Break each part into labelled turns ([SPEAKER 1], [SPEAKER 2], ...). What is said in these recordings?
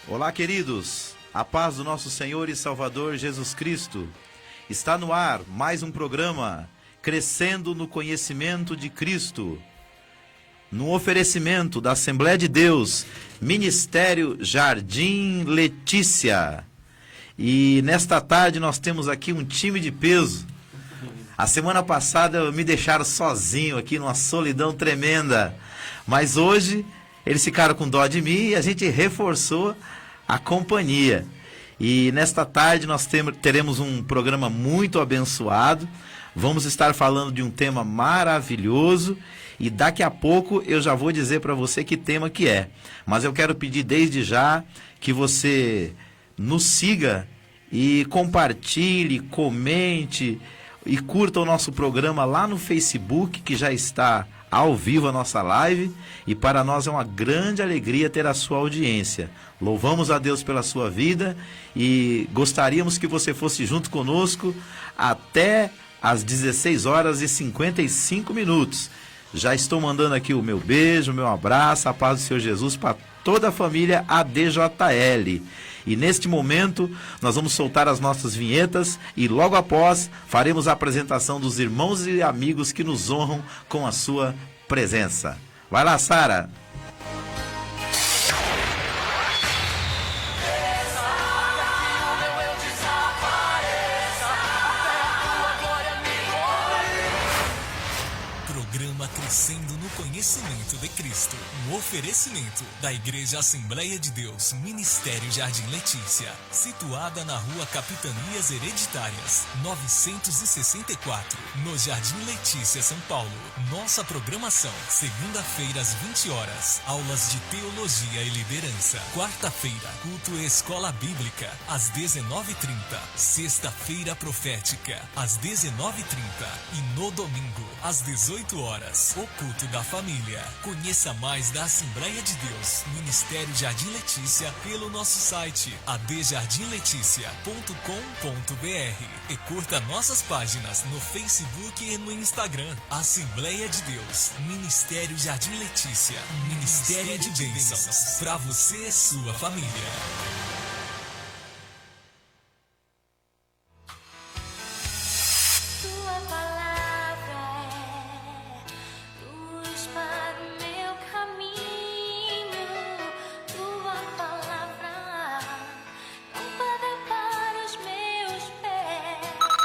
[SPEAKER 1] Olá, queridos. A paz do nosso Senhor e Salvador Jesus Cristo. Está no ar mais um programa Crescendo no Conhecimento de Cristo. No oferecimento da Assembleia de Deus, Ministério Jardim Letícia. E nesta tarde nós temos aqui um time de peso. A semana passada me deixaram sozinho aqui numa solidão tremenda. Mas hoje eles ficaram com dó de mim e a gente reforçou a companhia. E nesta tarde nós teremos um programa muito abençoado. Vamos estar falando de um tema maravilhoso. E daqui a pouco eu já vou dizer para você que tema que é. Mas eu quero pedir desde já que você nos siga e compartilhe, comente e curta o nosso programa lá no Facebook, que já está ao vivo a nossa live. E para nós é uma grande alegria ter a sua audiência. Louvamos a Deus pela sua vida e gostaríamos que você fosse junto conosco até às 16h55. Já estou mandando aqui o meu beijo, o meu abraço, a paz do Senhor Jesus para toda a família ADJL. E neste momento nós vamos soltar as nossas vinhetas e logo após faremos a apresentação dos irmãos e amigos que nos honram com a sua presença. Vai lá, Sara!
[SPEAKER 2] Crescendo no Conhecimento de Cristo. Um oferecimento da Igreja Assembleia de Deus, Ministério Jardim Letícia, situada na Rua Capitanias Hereditárias, 964, no Jardim Letícia, São Paulo. Nossa programação: segunda-feira às 20 horas, aulas de Teologia e Liderança. Quarta-feira, culto e Escola Bíblica, às 19h30. Sexta-feira profética, às 19h30. E no domingo, às 18 horas. O culto da família. Conheça mais da Assembleia de Deus, Ministério Jardim Letícia, pelo nosso site adjardimleticia.com.br e curta nossas páginas no Facebook e no Instagram. Assembleia de Deus, Ministério Jardim Letícia, Ministério de Bênçãos para você e sua família.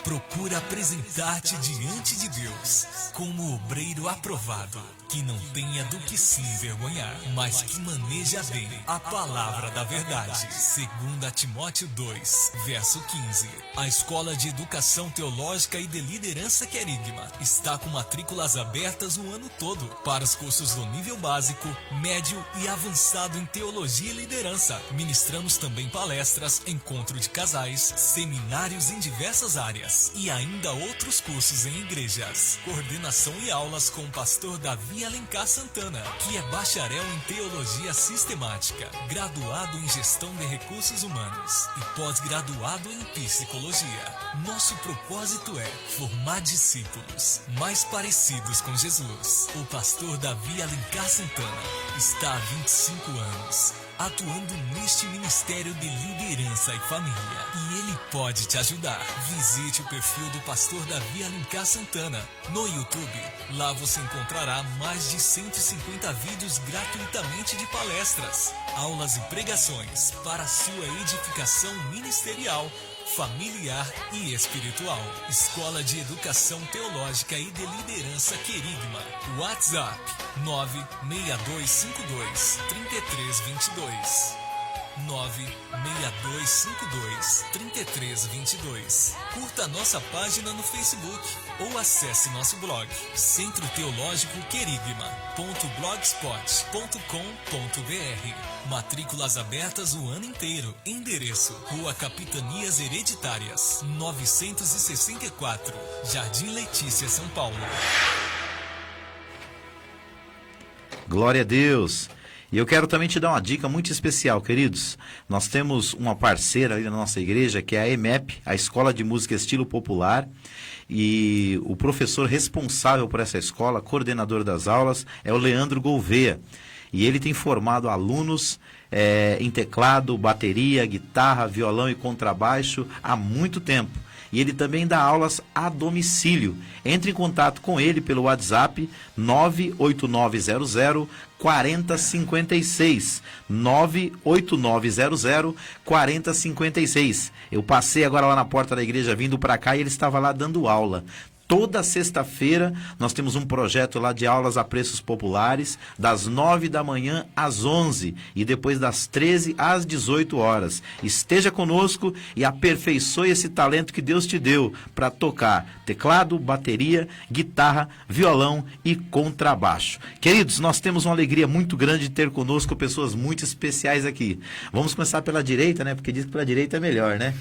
[SPEAKER 2] Procura apresentar-te diante de Deus como obreiro aprovado, que não tenha do que se envergonhar, mas que maneja bem a palavra da verdade. 2 Timóteo 2, verso 15. A Escola de Educação Teológica e de Liderança Querigma está com matrículas abertas o ano todo para os cursos do nível básico, médio e avançado em Teologia e Liderança. Ministramos também palestras, encontro de casais, seminários em diversas áreas e ainda outros cursos em igrejas. Coordenação e aulas com o pastor Davi Alencar Santana, que é bacharel em Teologia Sistemática, graduado em Gestão de Recursos Humanos e pós-graduado em Psicologia. Nosso propósito é formar discípulos mais parecidos com Jesus. O pastor Davi Alencar Santana está há 25 anos atuando neste Ministério de Liderança e Família. E ele pode te ajudar. Visite o perfil do pastor Davi Alencar Santana no YouTube. Lá você encontrará mais de 150 vídeos gratuitamente de palestras, aulas e pregações para a sua edificação ministerial, familiar e espiritual. Escola de Educação Teológica e de Liderança Querigma. WhatsApp 96252-3322. 96252-3322. Curta nossa página no Facebook ou acesse nosso blog Centro Teológico Querigma.blogspot.com.br. Matrículas abertas o ano inteiro. Endereço: Rua Capitanias Hereditárias, 964, Jardim Letícia, São Paulo.
[SPEAKER 1] Glória a Deus! E eu quero também te dar uma dica muito especial, queridos. Nós temos uma parceira ali na nossa igreja, que é a EMEP, a Escola de Música Estilo Popular. E o professor responsável por essa escola, coordenador das aulas, é o Leandro Gouveia. e ele tem formado alunos em teclado, bateria, guitarra, violão e contrabaixo há muito tempo. E ele também dá aulas a domicílio. Entre em contato com ele pelo WhatsApp 98900 4056. 98900 4056. Eu passei agora lá na porta da igreja vindo para cá e ele estava lá dando aula. Toda sexta-feira nós temos um projeto lá de aulas a preços populares, das 9 da manhã às 11 e depois das 13 às 18 horas. Esteja conosco e aperfeiçoe esse talento que Deus te deu para tocar teclado, bateria, guitarra, violão e contrabaixo. Queridos, nós temos uma alegria muito grande de ter conosco pessoas muito especiais aqui. Vamos começar pela direita, né? Porque diz que pela direita é melhor, né?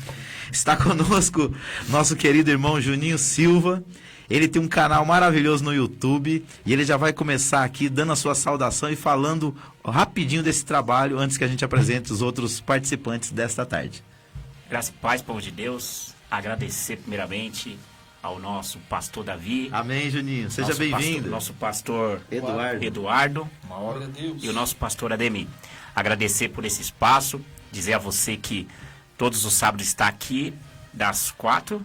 [SPEAKER 1] Está conosco nosso querido irmão Juninho Silva. Ele tem um canal maravilhoso no YouTube e ele já vai começar aqui dando a sua saudação e falando rapidinho desse trabalho antes que a gente apresente os outros participantes desta tarde.
[SPEAKER 3] Graça e paz, povo de Deus. Agradecer primeiramente ao nosso pastor Davi.
[SPEAKER 1] Amém, Juninho. Seja bem-vindo.
[SPEAKER 3] Nosso pastor
[SPEAKER 1] Eduardo.
[SPEAKER 3] E o nosso pastor Ademir. Agradecer por esse espaço, dizer a você que todos os sábados está aqui das 4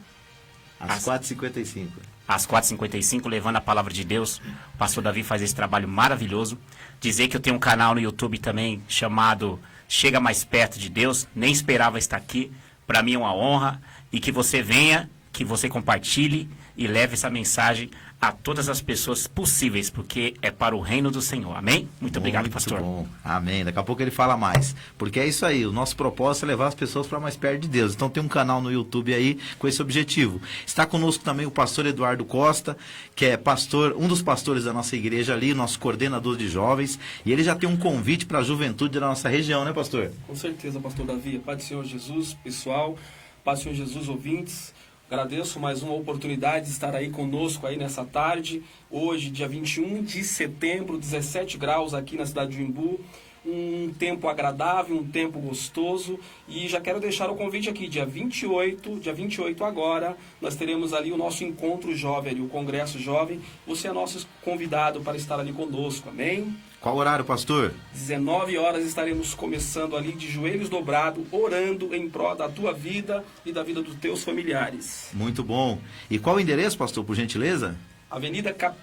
[SPEAKER 1] às 4h55.
[SPEAKER 3] Às 4h55, levando a palavra de Deus. O pastor Davi faz esse trabalho maravilhoso. Dizer que eu tenho um canal no YouTube também chamado Chega Mais Perto de Deus. Nem esperava estar aqui. Para mim é uma honra. E que você venha, que você compartilhe e leve essa mensagem a todas as pessoas possíveis, porque é para o reino do Senhor. Amém? Muito obrigado, pastor.
[SPEAKER 1] Muito bom. Amém. Daqui a pouco ele fala mais. Porque é isso aí, o nosso propósito é levar as pessoas para mais perto de Deus. Então tem um canal no YouTube aí com esse objetivo. Está conosco também o pastor Eduardo Costa, que é pastor, um dos pastores da nossa igreja ali, nosso coordenador de jovens. E ele já tem um convite para a juventude da nossa região, né, pastor?
[SPEAKER 4] Com certeza, pastor Davi. Paz do Senhor Jesus, pessoal. Paz do Senhor Jesus, ouvintes. Agradeço mais uma oportunidade de estar aí conosco aí nessa tarde. Hoje, dia 21 de setembro, 17 graus aqui na cidade de Imbu. Um tempo agradável, um tempo gostoso. E já quero deixar o convite aqui, dia 28 agora, nós teremos ali o nosso encontro jovem, o Congresso Jovem. Você é nosso convidado para estar ali conosco, amém?
[SPEAKER 1] Qual horário, pastor?
[SPEAKER 4] 19 horas estaremos começando ali de joelhos dobrados, orando em prol da tua vida e da vida dos teus familiares.
[SPEAKER 1] Muito bom. E qual o endereço, pastor, por gentileza?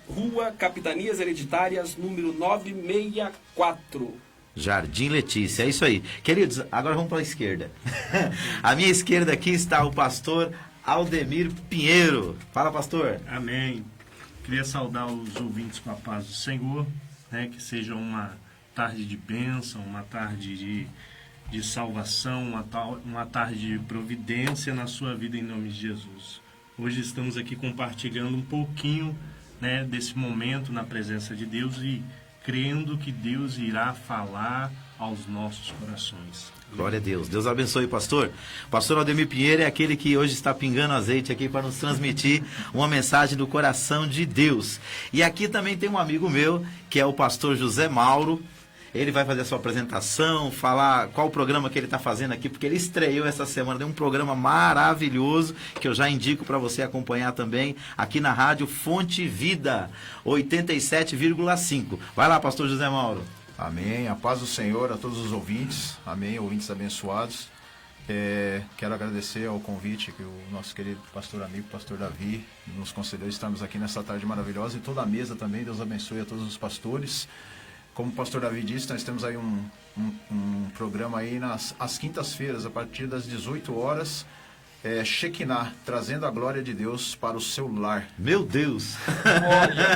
[SPEAKER 4] Rua Capitanias Hereditárias, número 964.
[SPEAKER 1] Jardim Letícia, é isso aí. Queridos, agora vamos para a esquerda. À minha esquerda aqui está o pastor Aldemir Pinheiro. Fala, pastor.
[SPEAKER 5] Amém. Queria saudar os ouvintes com a paz do Senhor. Que seja uma tarde de bênção, uma tarde de salvação, uma tarde de providência na sua vida em nome de Jesus. Hoje estamos aqui compartilhando um pouquinho desse momento na presença de Deus e crendo que Deus irá falar aos nossos corações.
[SPEAKER 1] Glória a Deus. Deus abençoe, pastor. O pastor Aldemir Pinheiro é aquele que hoje está pingando azeite aqui para nos transmitir uma mensagem do coração de Deus. E aqui também tem um amigo meu, que é o pastor José Mauro. Ele vai fazer a sua apresentação, falar qual o programa que ele está fazendo aqui, porque ele estreou essa semana, tem um programa maravilhoso, que eu já indico para você acompanhar também, aqui na rádio Fonte Vida, 87,5. Vai lá, pastor José Mauro.
[SPEAKER 6] Amém. A paz do Senhor a todos os ouvintes. Amém. Ouvintes abençoados. Quero agradecer ao convite que o nosso querido pastor amigo, pastor Davi, nos concedeu. Estamos aqui nessa tarde maravilhosa e toda a mesa também. Deus abençoe a todos os pastores. Como o pastor Davi disse, nós temos aí um programa aí às quintas-feiras, a partir das 18 horas. Shekinah, trazendo a glória de Deus para o seu lar.
[SPEAKER 1] Meu Deus!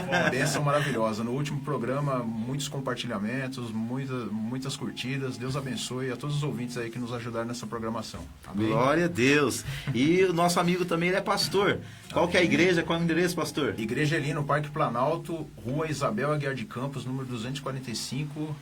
[SPEAKER 6] Uma bênção maravilhosa. No último programa, muitos compartilhamentos, muitas curtidas. Deus abençoe a todos os ouvintes aí que nos ajudaram nessa programação. Amém?
[SPEAKER 1] Glória a Deus! E o nosso amigo também, ele é pastor. Qual que é a igreja? Qual é o endereço, pastor?
[SPEAKER 6] Igreja ali no Parque Planalto, Rua Isabel Aguiar de Campos, número 245,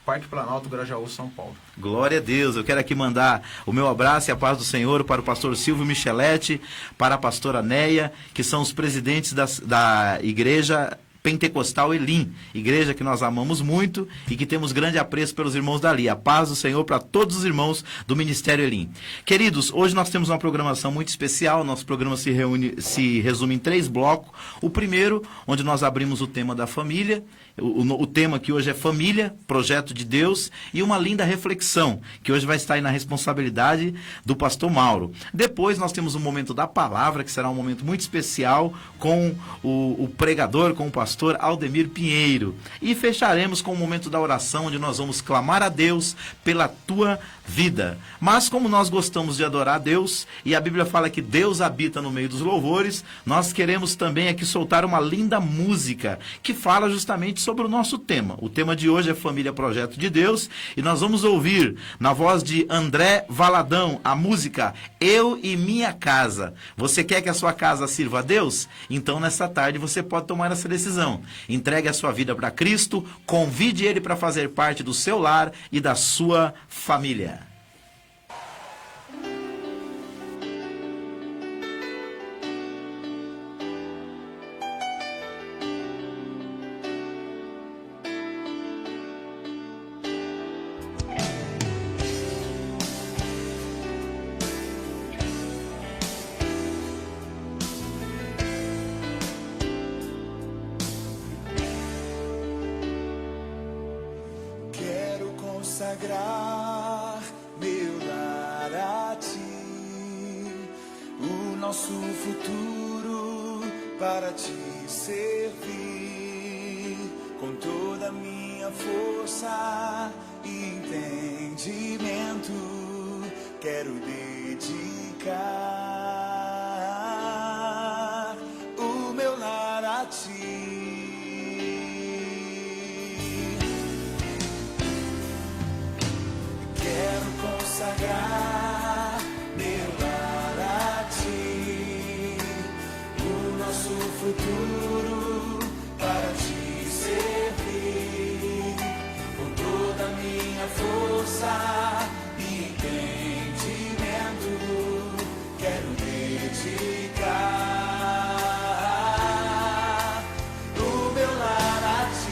[SPEAKER 6] Parque Planalto, Grajaú, São Paulo.
[SPEAKER 1] Glória a Deus. Eu quero aqui mandar o meu abraço e a paz do Senhor para o pastor Silvio Michelete, para a pastora Neia, que são os presidentes da igreja Pentecostal Elim, igreja que nós amamos muito e que temos grande apreço pelos irmãos dali. A paz do Senhor para todos os irmãos do Ministério Elim. Queridos, hoje nós temos uma programação muito especial. Nosso programa se resume em 3 blocos. O primeiro, onde nós abrimos o tema da família. O tema que hoje é família, projeto de Deus, e uma linda reflexão, que hoje vai estar aí na responsabilidade do pastor Mauro. Depois nós temos o momento da palavra, que será um momento muito especial com o pregador, com o pastor Aldemir Pinheiro. E fecharemos com o momento da oração, onde nós vamos clamar a Deus pela tua vida. Mas como nós gostamos de adorar a Deus, e a Bíblia fala que Deus habita no meio dos louvores, nós queremos também aqui soltar uma linda música, que fala justamente sobre o nosso tema. O tema de hoje é Família, Projeto de Deus, e nós vamos ouvir, na voz de André Valadão, a música Eu e Minha Casa. Você quer que a sua casa sirva a Deus? Então, nessa tarde, você pode tomar essa decisão. Entregue a sua vida para Cristo, convide Ele para fazer parte do seu lar e da sua família.
[SPEAKER 7] Consagrar meu lar a ti, o nosso futuro para te servir, com toda a minha força e entendimento, quero dedicar o meu lar a ti. Consagrar meu lar a ti, o nosso futuro para te servir, com toda a minha força e entendimento, quero dedicar o meu lar a ti.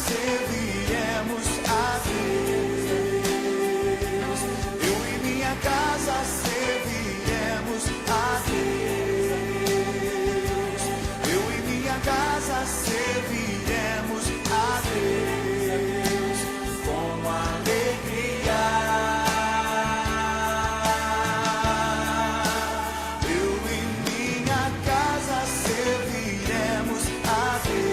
[SPEAKER 7] Serviremos a Deus. Eu e minha casa serviremos a Deus. Eu e minha casa serviremos a Deus com alegria. Eu e minha casa serviremos a Deus.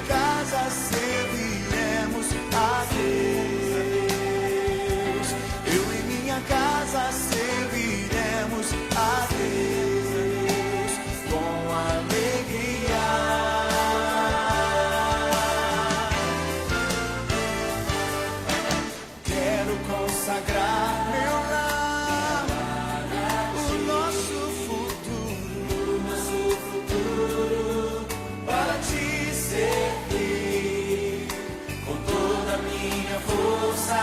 [SPEAKER 7] Casa serviremos a Deus. Eu e minha casa serviremos a Deus com alegria. Quero consagrar meu lar, o nosso futuro para ti servir, com toda a minha força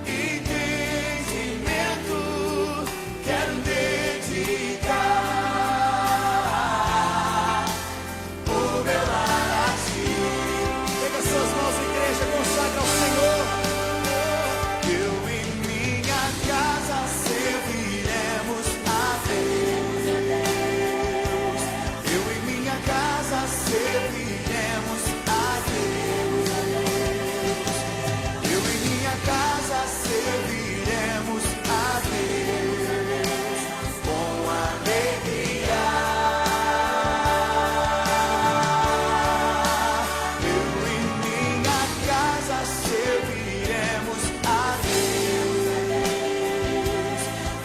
[SPEAKER 7] e entendimento, quero dedicar o meu lar a ti. Pega suas mãos, igreja, consagra ao Senhor. Eu e minha casa serviremos a Deus. Eu e minha casa serviremos a Deus. Eu e minha casa serviremos a Deus com alegria. Eu e minha casa serviremos a Deus.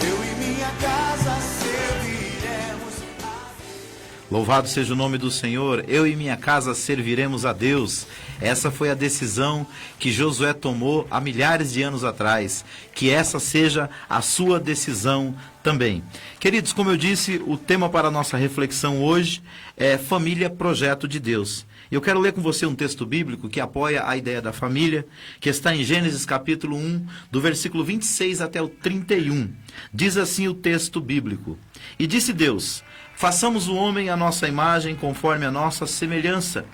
[SPEAKER 7] Eu e minha casa serviremos a Deus.
[SPEAKER 1] Louvado seja o nome do Senhor. Eu e minha casa serviremos a Deus. Essa foi a decisão que Josué tomou há milhares de anos atrás. Que essa seja a sua decisão também. Queridos, como eu disse, o tema para a nossa reflexão hoje é Família, Projeto de Deus. Eu quero ler com você um texto bíblico que apoia a ideia da família, que está em Gênesis capítulo 1, do versículo 26 até o 31. Diz assim o texto bíblico: E disse Deus: façamos o homem à nossa imagem, conforme a nossa semelhança,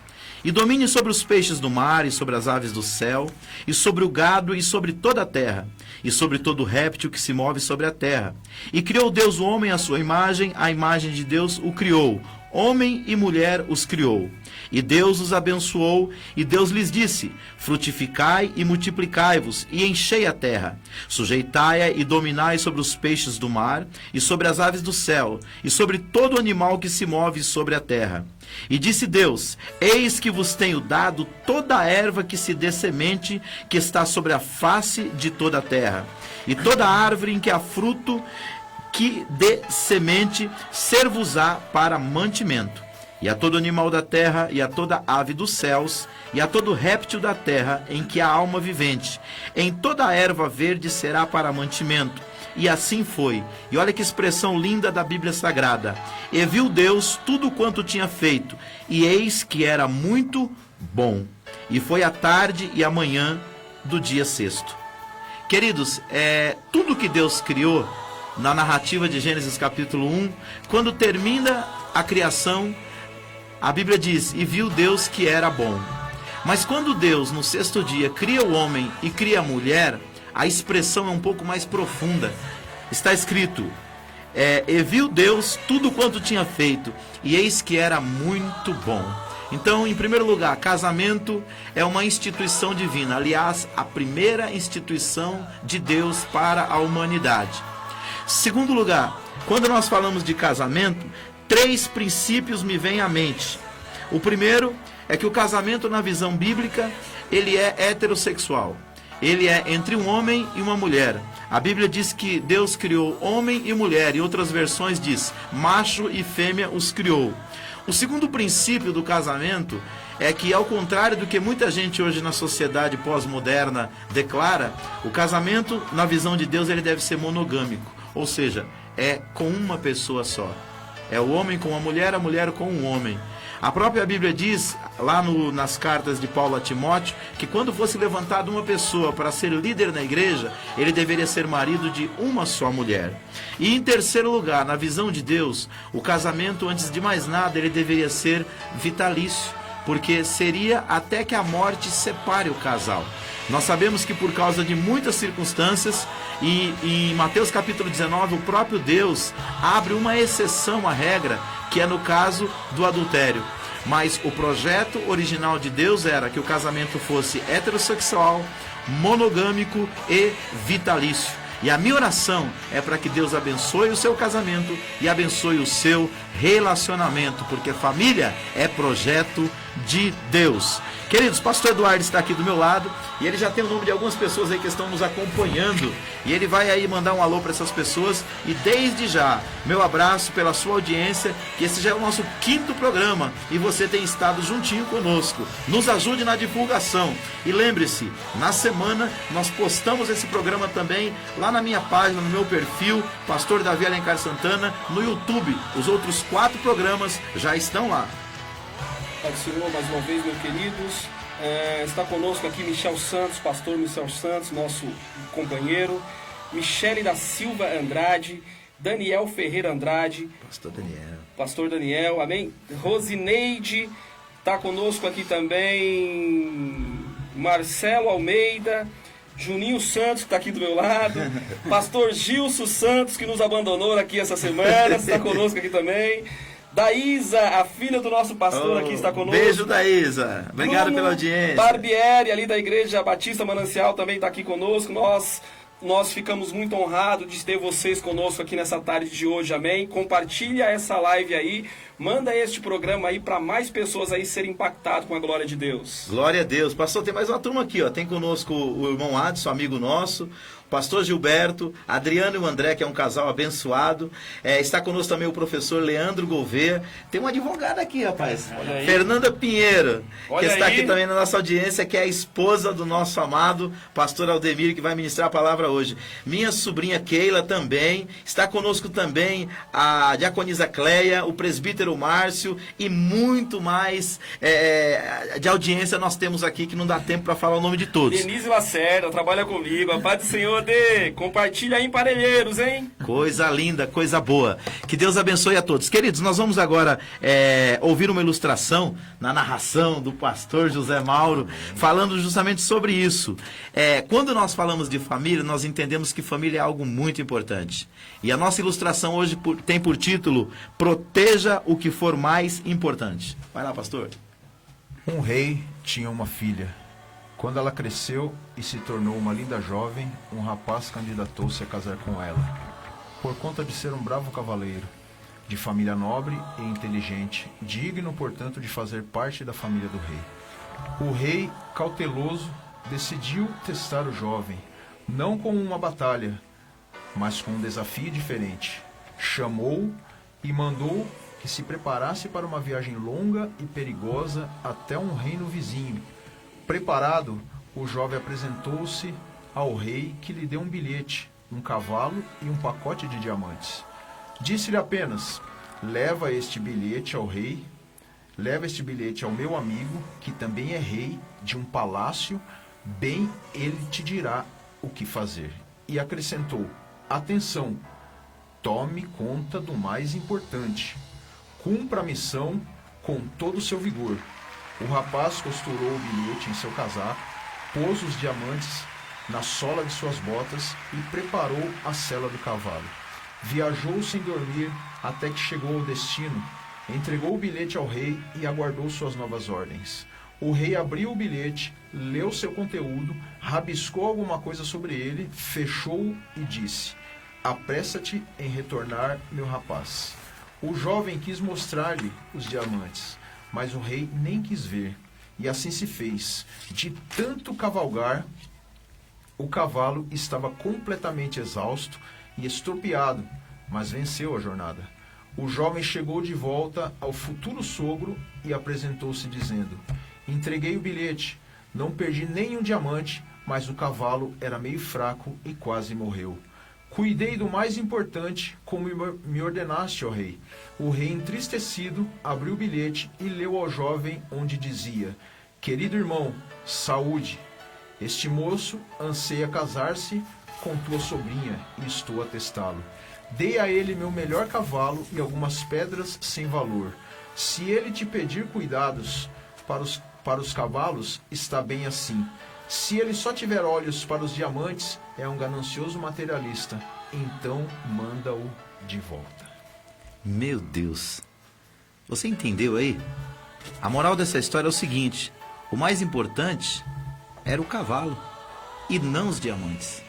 [SPEAKER 1] e domine sobre os peixes do mar, e sobre as aves do céu, e sobre o gado, e sobre toda a terra, e sobre todo réptil que se move sobre a terra. E criou Deus o homem à sua imagem, a imagem de Deus o criou, homem e mulher os criou. E Deus os abençoou, e Deus lhes disse: frutificai e multiplicai-vos, e enchei a terra. Sujeitai-a e dominai sobre os peixes do mar, e sobre as aves do céu, e sobre todo animal que se move sobre a terra. E disse Deus: eis que vos tenho dado toda a erva que se dê semente, que está sobre a face de toda a terra, e toda árvore em que há fruto que dê semente, ser-vos-á para mantimento. E a todo animal da terra, e a toda ave dos céus, e a todo réptil da terra em que há alma vivente, em toda a erva verde será para mantimento. E assim foi. E olha que expressão linda da Bíblia Sagrada. E viu Deus tudo quanto tinha feito, e eis que era muito bom. E foi a tarde e a manhã do dia sexto. Queridos, tudo que Deus criou, na narrativa de Gênesis capítulo 1, quando termina a criação, a Bíblia diz: e viu Deus que era bom. Mas quando Deus, no sexto dia, cria o homem e cria a mulher, a expressão é um pouco mais profunda. Está escrito: e viu Deus tudo quanto tinha feito, e eis que era muito bom. Então, em primeiro lugar, casamento é uma instituição divina. Aliás, a primeira instituição de Deus para a humanidade. Segundo lugar, quando nós falamos de casamento, 3 princípios me vêm à mente. O primeiro é que o casamento, na visão bíblica, ele é heterossexual. Ele é entre um homem e uma mulher. A Bíblia diz que Deus criou homem e mulher. Em outras versões diz: macho e fêmea os criou. O segundo princípio do casamento é que, ao contrário do que muita gente hoje na sociedade pós-moderna declara, o casamento, na visão de Deus, ele deve ser monogâmico. Ou seja, é com uma pessoa só. É o homem com a mulher com um homem. A própria Bíblia diz, lá nas cartas de Paulo a Timóteo, que quando fosse levantada uma pessoa para ser líder na igreja, ele deveria ser marido de uma só mulher. E em terceiro lugar, na visão de Deus, o casamento, antes de mais nada, ele deveria ser vitalício, porque seria até que a morte separe o casal. Nós sabemos que por causa de muitas circunstâncias, e em Mateus capítulo 19, o próprio Deus abre uma exceção à regra, que é no caso do adultério. Mas o projeto original de Deus era que o casamento fosse heterossexual, monogâmico e vitalício. E a minha oração é para que Deus abençoe o seu casamento e abençoe o seu relacionamento, porque família é projeto de Deus. Queridos, pastor Eduardo está aqui do meu lado e ele já tem o nome de algumas pessoas aí que estão nos acompanhando, e ele vai aí mandar um alô para essas pessoas. E desde já, meu abraço pela sua audiência, que esse já é o nosso 5º programa e você tem estado juntinho conosco. Nos ajude na divulgação e lembre-se, na semana nós postamos esse programa também lá na minha página, no meu perfil, Pastor Davi Alencar Santana, no YouTube. Os outros 4 programas já estão lá.
[SPEAKER 4] Pai do Senhor, mais uma vez, meus queridos, está conosco aqui Michel Santos, pastor Michel Santos, nosso companheiro, Michele da Silva Andrade, Daniel Ferreira Andrade, pastor Daniel, amém? Rosineide, está conosco aqui também, Marcelo Almeida, Juninho Santos, que está aqui do meu lado, pastor Gilson Santos, que nos abandonou aqui essa semana, está conosco aqui também, Daísa, a filha do nosso pastor, aqui está conosco.
[SPEAKER 1] Beijo, Daísa. Obrigado
[SPEAKER 4] Bruno
[SPEAKER 1] pela audiência.
[SPEAKER 4] Barbieri, ali da Igreja Batista Manancial, também está aqui conosco. Nós ficamos muito honrados de ter vocês conosco aqui nessa tarde de hoje, amém? Compartilha essa live aí, manda este programa aí para mais pessoas aí serem impactadas com a glória de Deus.
[SPEAKER 1] Glória a Deus. Pastor, tem mais uma turma aqui, ó. Tem conosco o irmão Adson, amigo nosso, pastor Gilberto, Adriano e o André, que é um casal abençoado. Está conosco também o professor Leandro Gouveia. Tem uma advogada aqui, rapaz. Fernanda Pinheiro, que está aqui também na nossa audiência, que é a esposa do nosso amado pastor Aldemir, que vai ministrar a palavra hoje. Minha sobrinha Keila também. Está conosco também a diaconisa Cleia, o presbítero Márcio e muito mais de audiência nós temos aqui, que não dá tempo para falar o nome de todos.
[SPEAKER 4] Denise Lacerda trabalha comigo. A paz do Senhor, Dê. Compartilha aí, parelheiros, hein?
[SPEAKER 1] Coisa linda, coisa boa. Que Deus abençoe a todos. Queridos, nós vamos agora ouvir uma ilustração na narração do pastor José Mauro, falando justamente sobre isso. Quando nós falamos de família, nós entendemos que família é algo muito importante. E a nossa ilustração hoje tem por título: Proteja o que for mais importante. Vai lá, pastor.
[SPEAKER 6] Um rei tinha uma filha. Quando ela cresceu e se tornou uma linda jovem, um rapaz candidatou-se a casar com ela. Por conta de ser um bravo cavaleiro, de família nobre e inteligente, digno, portanto, de fazer parte da família do rei. O rei, cauteloso, decidiu testar o jovem, não com uma batalha, mas com um desafio diferente. Chamou-o e mandou que se preparasse para uma viagem longa e perigosa até um reino vizinho. Preparado, o jovem apresentou-se ao rei, que lhe deu um bilhete, um cavalo e um pacote de diamantes. Disse-lhe apenas: leva este bilhete ao rei, leva este bilhete ao meu amigo, que também é rei de um palácio, bem ele te dirá o que fazer. E acrescentou: atenção, tome conta do mais importante, cumpra a missão com todo o seu vigor. O rapaz costurou o bilhete em seu casaco, pôs os diamantes na sola de suas botas e preparou a sela do cavalo. Viajou sem dormir até que chegou ao destino, entregou o bilhete ao rei e aguardou suas novas ordens. O rei abriu o bilhete, leu seu conteúdo, rabiscou alguma coisa sobre ele, fechou e disse: apressa-te em retornar, meu rapaz. O jovem quis mostrar-lhe os diamantes, mas o rei nem quis ver. E assim se fez. De tanto cavalgar, o cavalo estava completamente exausto e estropiado, mas venceu a jornada. O jovem chegou de volta ao futuro sogro e apresentou-se dizendo: entreguei o bilhete, não perdi nenhum diamante, mas o cavalo era meio fraco e quase morreu. Cuidei do mais importante, como me ordenaste, ó rei. O rei, entristecido, abriu o bilhete e leu ao jovem, onde dizia: querido irmão, saúde. Este moço anseia casar-se com tua sobrinha e estou a testá-lo. Dei a ele meu melhor cavalo e algumas pedras sem valor. Se ele te pedir cuidados para os cavalos, está bem assim. Se ele só tiver olhos para os diamantes, é um ganancioso materialista. Então manda-o de volta.
[SPEAKER 1] Meu Deus. Você entendeu aí? A moral dessa história é o seguinte: o mais importante era o cavalo e não os diamantes.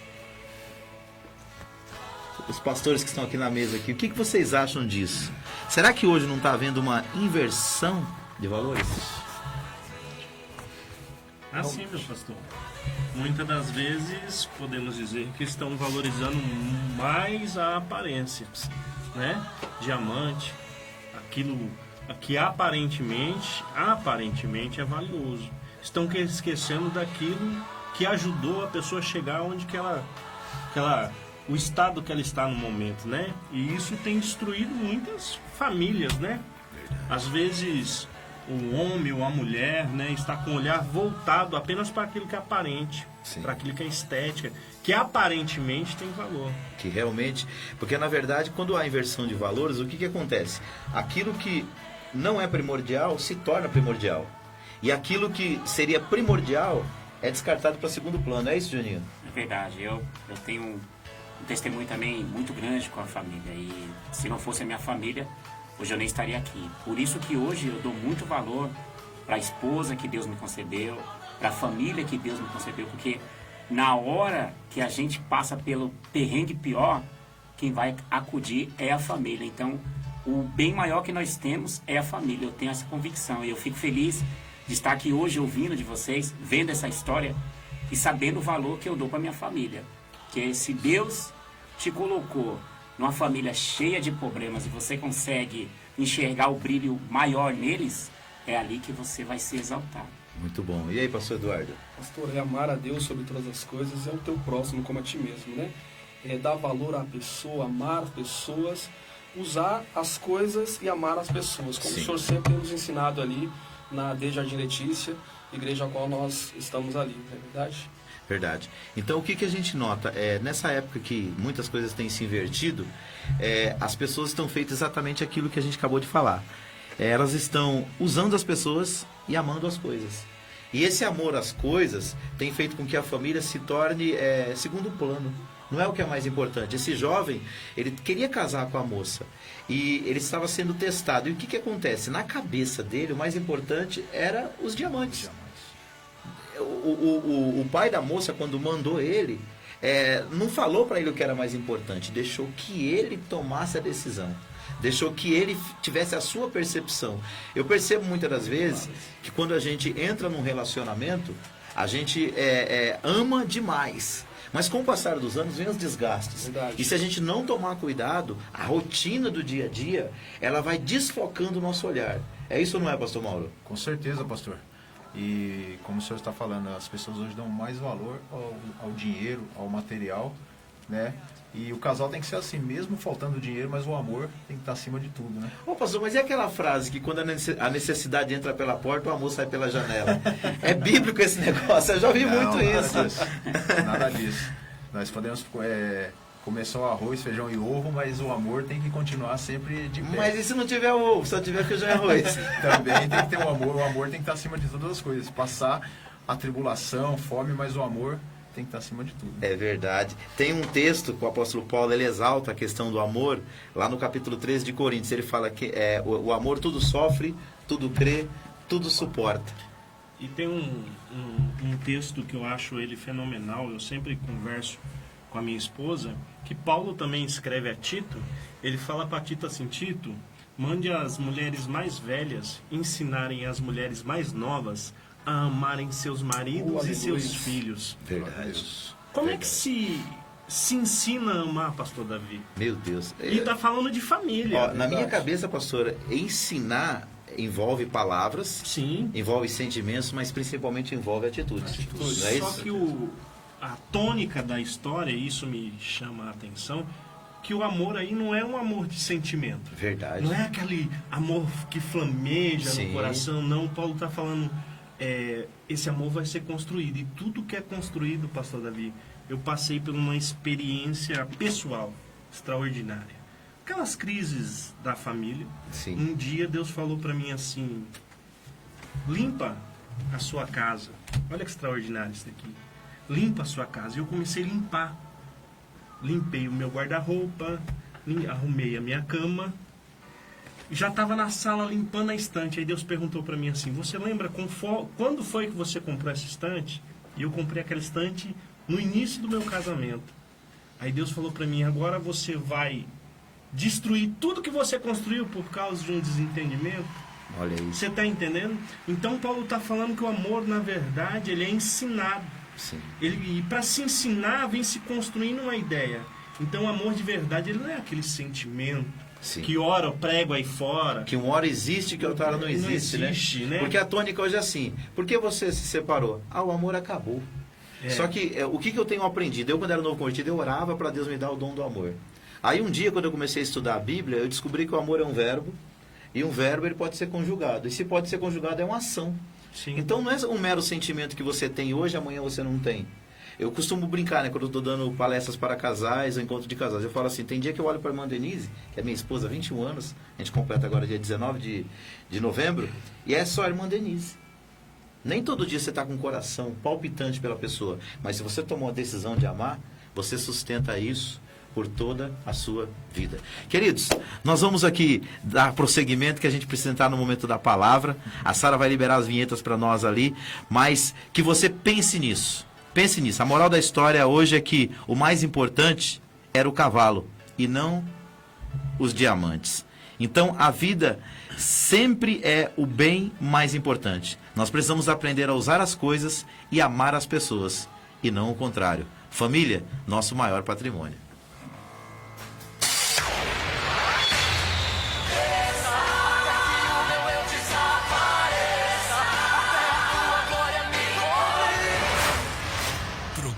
[SPEAKER 1] Os pastores que estão aqui na mesa aqui, o que vocês acham disso? Será que hoje não está havendo uma inversão de valores?
[SPEAKER 5] Assim, meu pastor. Muitas das vezes podemos dizer que estão valorizando mais a aparência, né? Diamante, aquilo que aparentemente é valioso. Estão esquecendo daquilo que ajudou a pessoa a chegar onde o estado que ela está no momento, né? E isso tem destruído muitas famílias, né? Às vezes o homem ou a mulher, né, está com o olhar voltado apenas para aquilo que é aparente, para aquilo que é estética, que aparentemente tem valor.
[SPEAKER 1] Que realmente, porque na verdade, quando há inversão de valores, o que acontece? Aquilo que não é primordial se torna primordial. E aquilo que seria primordial é descartado para segundo plano. É isso, Juninho?
[SPEAKER 3] É verdade. Eu tenho um testemunho também muito grande com a família. E se não fosse a minha família, hoje eu nem estaria aqui. Por isso que hoje eu dou muito valor para a esposa que Deus me concedeu, para a família que Deus me concedeu, porque na hora que a gente passa pelo perrengue pior, quem vai acudir é a família. Então, o bem maior que nós temos é a família. Eu tenho essa convicção e eu fico feliz de estar aqui hoje ouvindo de vocês, vendo essa história e sabendo o valor que eu dou para minha família. Porque se Deus te colocou numa família cheia de problemas e você consegue enxergar o brilho maior neles, é ali que você vai ser exaltado.
[SPEAKER 1] Muito bom. E aí, pastor Eduardo?
[SPEAKER 4] Pastor, é amar a Deus sobre todas as coisas, é o teu próximo como a ti mesmo, né? É dar valor à pessoa, amar as pessoas, usar as coisas e amar as pessoas, como
[SPEAKER 1] Sim.
[SPEAKER 4] o senhor sempre tem nos ensinado ali na de Jardim Letícia, igreja a qual nós estamos ali, não é verdade?
[SPEAKER 1] Verdade. Então, o que, que a gente nota? Nessa época que muitas coisas têm se invertido, as pessoas estão feitas exatamente aquilo que a gente acabou de falar. Elas estão usando as pessoas e amando as coisas. E esse amor às coisas tem feito com que a família se torne segundo plano. Não é o que é mais importante. Esse jovem, ele queria casar com a moça. E ele estava sendo testado. E o que, que acontece? Na cabeça dele, o mais importante era os diamantes. O pai da moça, quando mandou ele, não falou para ele o que era mais importante. Deixou que ele tomasse a decisão. Deixou que ele tivesse a sua percepção. Eu percebo muitas das vezes que quando a gente entra num relacionamento, a gente ama demais. Mas com o passar dos anos vem os desgastes.
[SPEAKER 4] Verdade.
[SPEAKER 1] E se a gente não tomar cuidado, a rotina do dia a dia, ela vai desfocando o nosso olhar. É isso ou não é, pastor Mauro?
[SPEAKER 6] Com certeza, pastor. E como o senhor está falando, as pessoas hoje dão mais valor ao dinheiro, ao material, né? E o casal tem que ser assim, mesmo faltando dinheiro, mas o amor tem que estar acima de tudo, né?
[SPEAKER 1] Ô, pastor, mas e aquela frase que quando a necessidade entra pela porta, o amor sai pela janela? É bíblico esse negócio, eu já ouvi muito
[SPEAKER 6] nada
[SPEAKER 1] isso.
[SPEAKER 6] disso. Nada disso. Nós podemos comer só arroz, feijão e ovo, mas o amor tem que continuar sempre de pé.
[SPEAKER 1] Mas e se não tiver ovo, só tiver feijão e arroz?
[SPEAKER 6] Também tem que ter o amor tem que estar acima de todas as coisas. Passar a tribulação, fome, mas o amor tem que estar acima de tudo.
[SPEAKER 1] É verdade. Tem um texto que o apóstolo Paulo ele exalta a questão do amor, lá no capítulo 13 de Coríntios. Ele fala que o amor tudo sofre, tudo crê, tudo suporta.
[SPEAKER 5] E tem um texto que eu acho ele fenomenal, eu sempre converso com a minha esposa, que Paulo também escreve a Tito. Ele fala para Tito assim: Tito, mande as mulheres mais velhas ensinarem as mulheres mais novas a amarem seus maridos e seus filhos.
[SPEAKER 1] Verdade.
[SPEAKER 5] Como é que se ensina a amar, pastor Davi?
[SPEAKER 1] Meu Deus.
[SPEAKER 5] E está falando de família.
[SPEAKER 1] Ó, na minha cabeça, pastora, ensinar envolve palavras,
[SPEAKER 5] Sim.
[SPEAKER 1] envolve sentimentos, mas principalmente envolve atitudes. Não é
[SPEAKER 5] Só
[SPEAKER 1] isso?
[SPEAKER 5] que a tônica da história, e isso me chama a atenção, que o amor aí não é um amor de sentimento.
[SPEAKER 1] Verdade.
[SPEAKER 5] Não é aquele amor que flameja
[SPEAKER 1] Sim.
[SPEAKER 5] no coração, não. Paulo está falando, esse amor vai ser construído. E tudo que é construído, pastor Davi, eu passei por uma experiência pessoal extraordinária. Aquelas crises da família.
[SPEAKER 1] Sim.
[SPEAKER 5] Um dia Deus falou para mim assim: limpa a sua casa. Olha que extraordinário isso daqui. Limpa a sua casa. E eu comecei a limpar. Limpei o meu guarda-roupa, arrumei a minha cama. Já estava na sala limpando a estante. Aí Deus perguntou para mim assim: você lembra quando foi que você comprou essa estante? E eu comprei aquela estante no início do meu casamento. Aí Deus falou para mim: agora você vai destruir tudo que você construiu por causa de um desentendimento.
[SPEAKER 1] Olha isso.
[SPEAKER 5] Você está entendendo? Então Paulo está falando que o amor, na verdade, ele é ensinado.
[SPEAKER 1] Sim.
[SPEAKER 5] E para se ensinar, vem se construindo uma ideia. Então o amor de verdade, ele não é aquele sentimento
[SPEAKER 1] Sim.
[SPEAKER 5] que ora eu prego aí fora.
[SPEAKER 1] Que uma hora existe, que outra hora não existe,
[SPEAKER 5] né?
[SPEAKER 1] Porque a tônica hoje é assim: por que você se separou? O amor acabou. Só que o que eu tenho aprendido? Eu, quando era novo convertido, eu orava para Deus me dar o dom do amor. Aí um dia, quando eu comecei a estudar a Bíblia, eu descobri que o amor é um verbo, e um verbo ele pode ser conjugado. E se pode ser conjugado, é uma ação.
[SPEAKER 5] Sim.
[SPEAKER 1] Então não é um mero sentimento que você tem hoje, amanhã você não tem. Eu costumo brincar, né, quando eu estou dando palestras para casais, ou encontro de casais. Eu falo assim: tem dia que eu olho para a irmã Denise, que é minha esposa há 21 anos, a gente completa agora dia 19 de novembro, e é só a irmã Denise. Nem todo dia você está com o coração palpitante pela pessoa, mas se você tomou a decisão de amar, você sustenta isso por toda a sua vida. Queridos, nós vamos aqui dar prosseguimento, que a gente precisa entrar no momento da palavra. A Sara vai liberar as vinhetas para nós ali, mas que você pense nisso. Pense nisso. A moral da história hoje é que o mais importante era o cavalo e não os diamantes. Então a vida sempre é o bem mais importante. Nós precisamos aprender a usar as coisas e amar as pessoas, e não o contrário. Família, nosso maior patrimônio.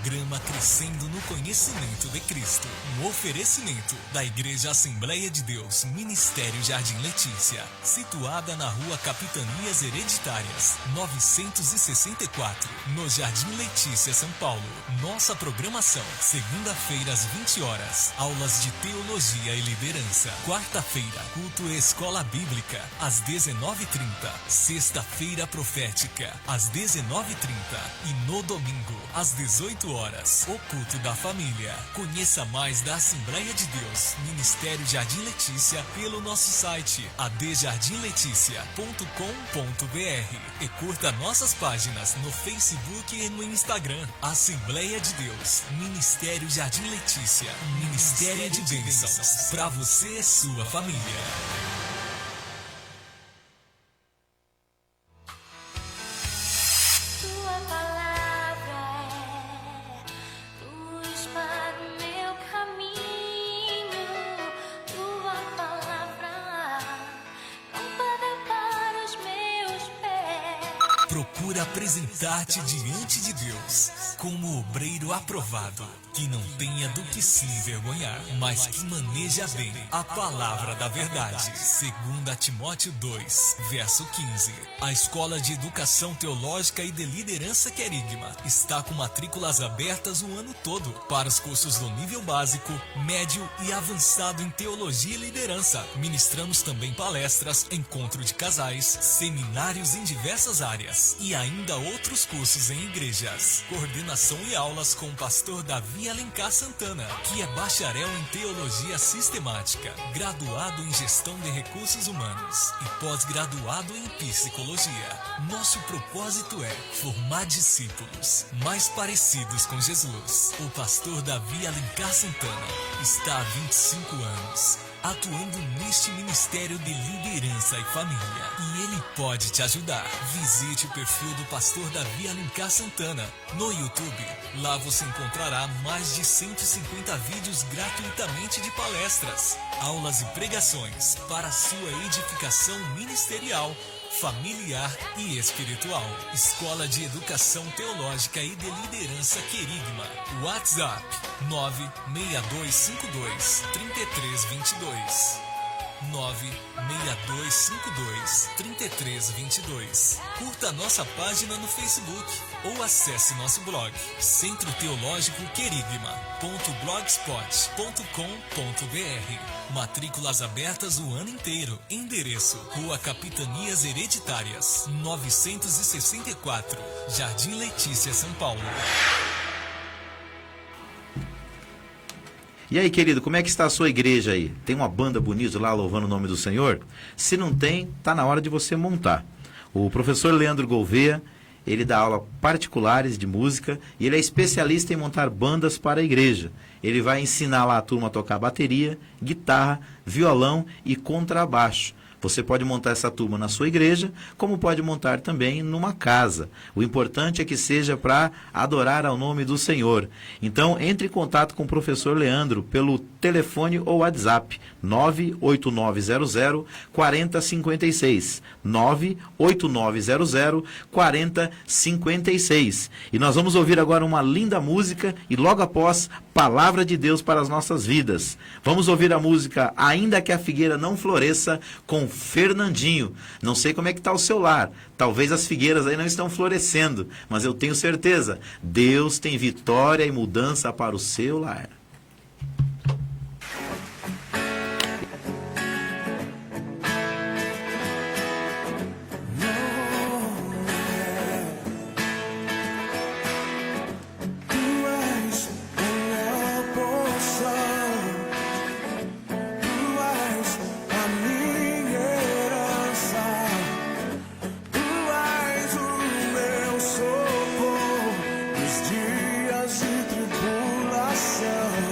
[SPEAKER 2] Programa Crescendo no Conhecimento de Cristo. Um oferecimento da Igreja Assembleia de Deus, Ministério Jardim Letícia, situada na Rua Capitanias Hereditárias, 964, no Jardim Letícia, São Paulo. Nossa programação: segunda-feira às 20 horas, aulas de teologia e liderança. Quarta-feira, culto e escola bíblica, às 19h30. Sexta-feira profética, às 19h30. E no domingo, às 18 horas, o culto da família. Conheça mais da Assembleia de Deus, Ministério Jardim Letícia, pelo nosso site adjardimleticia.com.br e curta nossas páginas no Facebook e no Instagram. Assembleia de Deus, Ministério Jardim Letícia, Ministério de Bênçãos para você e sua família. Procura apresentar-te diante de Deus como obreiro aprovado, que não tenha do que se envergonhar, mas que maneja bem a palavra da verdade. 2 Timóteo 2, verso 15. A Escola de Educação Teológica e de Liderança Querigma está com matrículas abertas o ano todo para os cursos do nível básico, médio e avançado em Teologia e Liderança. Ministramos também palestras, encontro de casais, seminários em diversas áreas e ainda outros cursos em igrejas. Coordenação e aulas com o pastor Davi Alencar Santana, que é bacharel em Teologia Sistemática, graduado em Gestão de Recursos Humanos e pós-graduado em Psicologia. Nosso propósito é formar discípulos mais parecidos com Jesus. O pastor Davi Alencar Santana está há 25 anos atuando neste ministério de liderança e família, e ele pode te ajudar. Visite o perfil do pastor Davi Alencar Santana no YouTube. Lá você encontrará mais de 150 vídeos gratuitamente de palestras, aulas e pregações para sua edificação ministerial, familiar e espiritual. Escola de Educação Teológica e de Liderança Querigma. WhatsApp 96252-3322. 96252-3322. Curta nossa página no Facebook ou acesse nosso blog Centro Teológico Querigma.blogspot.com.br. Matrículas abertas o ano inteiro. Endereço: Rua Capitanias Hereditárias, 964, Jardim Letícia, São Paulo.
[SPEAKER 1] E aí, querido, como é que está a sua igreja aí? Tem uma banda bonita lá louvando o nome do Senhor? Se não tem, tá na hora de você montar. O professor Leandro Gouveia, ele dá aula particulares de música e ele é especialista em montar bandas para a igreja. Ele vai ensinar lá a turma a tocar bateria, guitarra, violão e contrabaixo. Você pode montar essa turma na sua igreja, como pode montar também numa casa. O importante é que seja para adorar ao nome do Senhor. Então, entre em contato com o professor Leandro pelo telefone ou WhatsApp 98900-4056. 98900-4056. E nós vamos ouvir agora uma linda música e logo após, Palavra de Deus para as nossas vidas. Vamos ouvir a música Ainda que a Figueira Não Floresça, com Fernandinho. Não sei como é que está o seu lar. Talvez as figueiras aí não estão florescendo, mas eu tenho certeza, Deus tem vitória e mudança para o seu lar.
[SPEAKER 7] Dias de tribulação.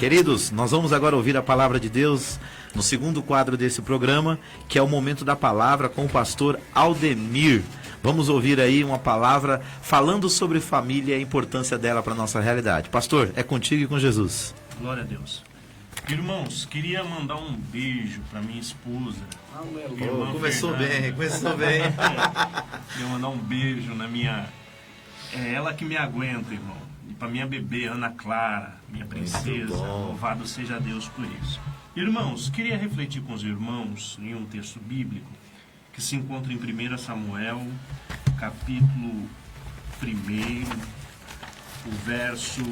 [SPEAKER 1] Queridos, nós vamos agora ouvir a palavra de Deus no segundo quadro desse programa, que é o Momento da Palavra com o pastor Aldemir. Vamos ouvir aí uma palavra falando sobre família e a importância dela para a nossa realidade. Pastor, é contigo e com Jesus.
[SPEAKER 5] Glória a Deus. Irmãos, queria mandar um beijo para minha esposa.
[SPEAKER 1] Começou bem.
[SPEAKER 5] Queria mandar um beijo na minha... É ela que me aguenta, irmão. E para minha bebê, Ana Clara, minha princesa. Louvado seja Deus por isso. Irmãos, queria refletir com os irmãos em um texto bíblico que se encontra em 1 Samuel, capítulo 1, o verso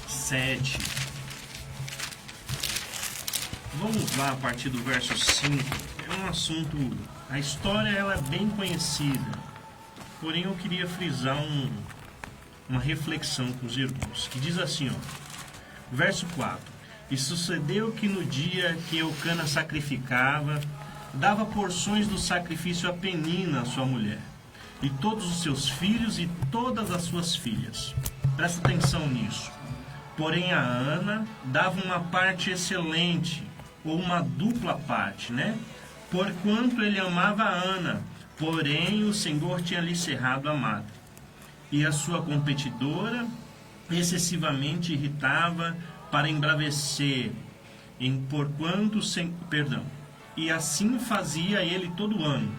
[SPEAKER 5] 7. Vamos lá a partir do verso 5. É um assunto... A história ela é bem conhecida. Porém, eu queria frisar uma reflexão com os irmãos, que diz assim, ó, verso 4. E sucedeu que no dia que Eucana sacrificava, dava porções do sacrifício a Penina, sua mulher, e todos os seus filhos e todas as suas filhas. Presta atenção nisso. Porém, a Ana dava uma parte excelente, ou uma dupla parte, né? Porquanto ele amava a Ana, porém o Senhor tinha lhe cerrado a madre. E a sua competidora excessivamente irritava para embravecer, e assim fazia ele todo ano,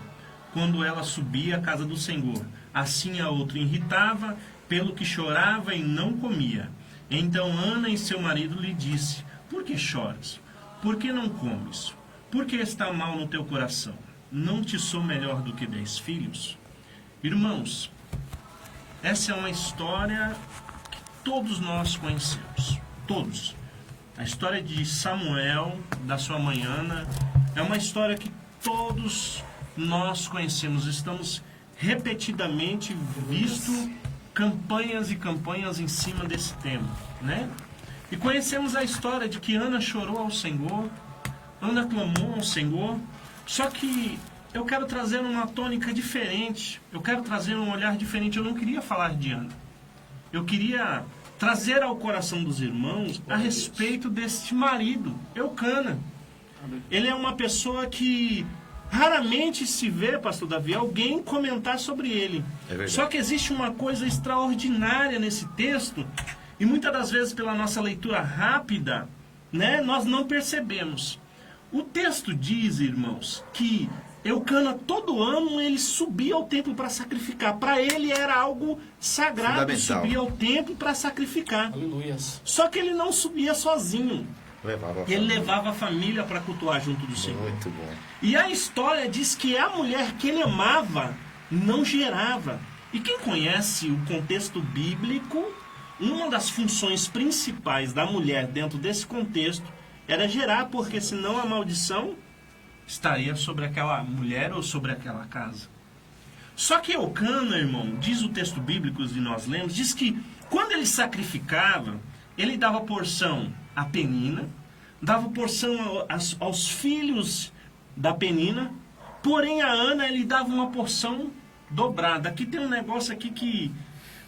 [SPEAKER 5] quando ela subia à casa do Senhor. Assim a outra irritava, pelo que chorava e não comia. Então Ana e seu marido lhe disse: por que choras? Por que não comes? Por que está mal no teu coração? Não te sou melhor do que 10 filhos? Irmãos, essa é uma história que todos nós conhecemos. Todos. A história de Samuel, da sua mãe Ana, é uma história que todos nós conhecemos. Estamos repetidamente visto campanhas e campanhas em cima desse tema, né? E conhecemos a história de que Ana chorou ao Senhor, Ana clamou ao Senhor, só que eu quero trazer uma tônica diferente, eu quero trazer um olhar diferente. Eu não queria falar de Ana, eu queria trazer ao coração dos irmãos a respeito deste marido, Eucana. Ele é uma pessoa que raramente se vê, pastor Davi, alguém comentar sobre ele. Só que existe uma coisa extraordinária nesse texto, e muitas das vezes pela nossa leitura rápida, né, nós não percebemos. O texto diz, irmãos, que Eucana todo ano ele subia ao templo para sacrificar. Para ele era algo sagrado subir ao templo para sacrificar.
[SPEAKER 4] Aleluias.
[SPEAKER 5] Só que ele não subia sozinho. Ele levava a família para cultuar junto do Senhor.
[SPEAKER 1] Muito bom.
[SPEAKER 5] E a história diz que a mulher que ele amava não gerava. E quem conhece o contexto bíblico, uma das funções principais da mulher dentro desse contexto era gerar, porque senão a maldição estaria sobre aquela mulher ou sobre aquela casa. Só que Eucana, irmão, diz o texto bíblico e nós lemos, diz que quando ele sacrificava, ele dava porção a Penina, dava porção aos filhos da Penina, porém a Ana ele dava uma porção dobrada. Aqui tem um negócio aqui que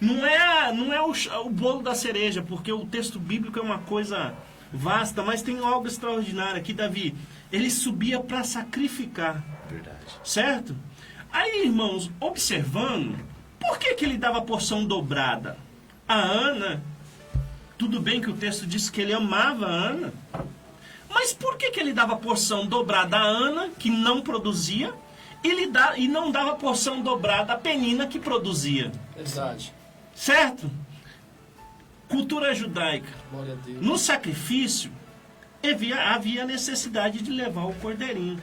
[SPEAKER 5] não é o bolo da cereja, porque o texto bíblico é uma coisa vasta, mas tem algo extraordinário aqui, Davi. Ele subia para sacrificar.
[SPEAKER 1] Verdade.
[SPEAKER 5] Certo? Aí, irmãos, observando, por que ele dava porção dobrada? A Ana, tudo bem que o texto diz que ele amava a Ana, mas por que ele dava porção dobrada a Ana, que não produzia, e não dava porção dobrada a Penina, que produzia?
[SPEAKER 4] Verdade.
[SPEAKER 5] Certo? Cultura judaica.
[SPEAKER 4] Glória a Deus.
[SPEAKER 5] No sacrifício, havia necessidade de levar o cordeirinho.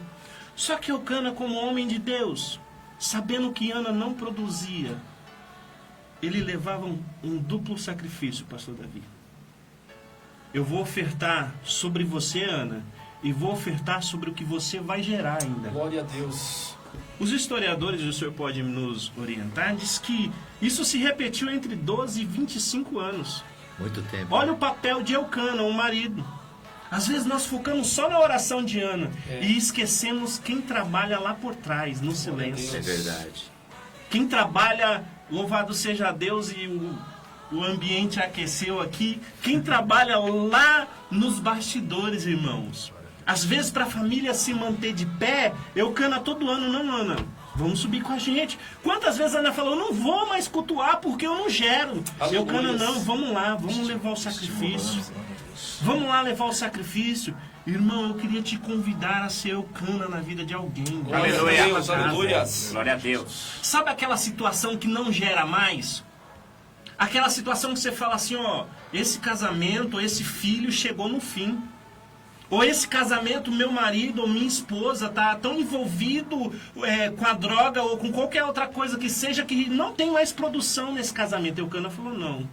[SPEAKER 5] Só que Eucana, como homem de Deus, sabendo que Ana não produzia, ele levava um duplo sacrifício, pastor Davi. Eu vou ofertar sobre você, Ana, e vou ofertar sobre o que você vai gerar ainda.
[SPEAKER 4] Glória a Deus.
[SPEAKER 5] Os historiadores, o senhor pode nos orientar, diz que isso se repetiu entre 12 e 25 anos.
[SPEAKER 1] Muito tempo.
[SPEAKER 5] Olha o papel de Eucana, o marido. Às vezes nós focamos só na oração de Ana e esquecemos quem trabalha lá por trás, no silêncio.
[SPEAKER 1] É verdade.
[SPEAKER 5] Quem trabalha, louvado seja Deus, e o ambiente aqueceu aqui. Quem trabalha lá nos bastidores, irmãos? Às vezes, para a família se manter de pé, Eucana todo ano, não, Ana, vamos subir com a gente. Quantas vezes a Ana falou, não vou mais cultuar porque eu não gero. Eucana, não, vamos lá, vamos levar o sacrifício. Vamos lá levar o sacrifício. Irmão, eu queria te convidar a ser Eucana na vida de alguém.
[SPEAKER 3] Aleluia.
[SPEAKER 4] Aleluia.
[SPEAKER 3] Glória a Deus.
[SPEAKER 5] Sabe aquela situação que não gera mais? Aquela situação que você fala assim, ó, esse casamento, esse filho chegou no fim. Ou esse casamento, meu marido ou minha esposa tá tão envolvido com a droga ou com qualquer outra coisa que seja que não tem mais produção nesse casamento. Eucana falou, não.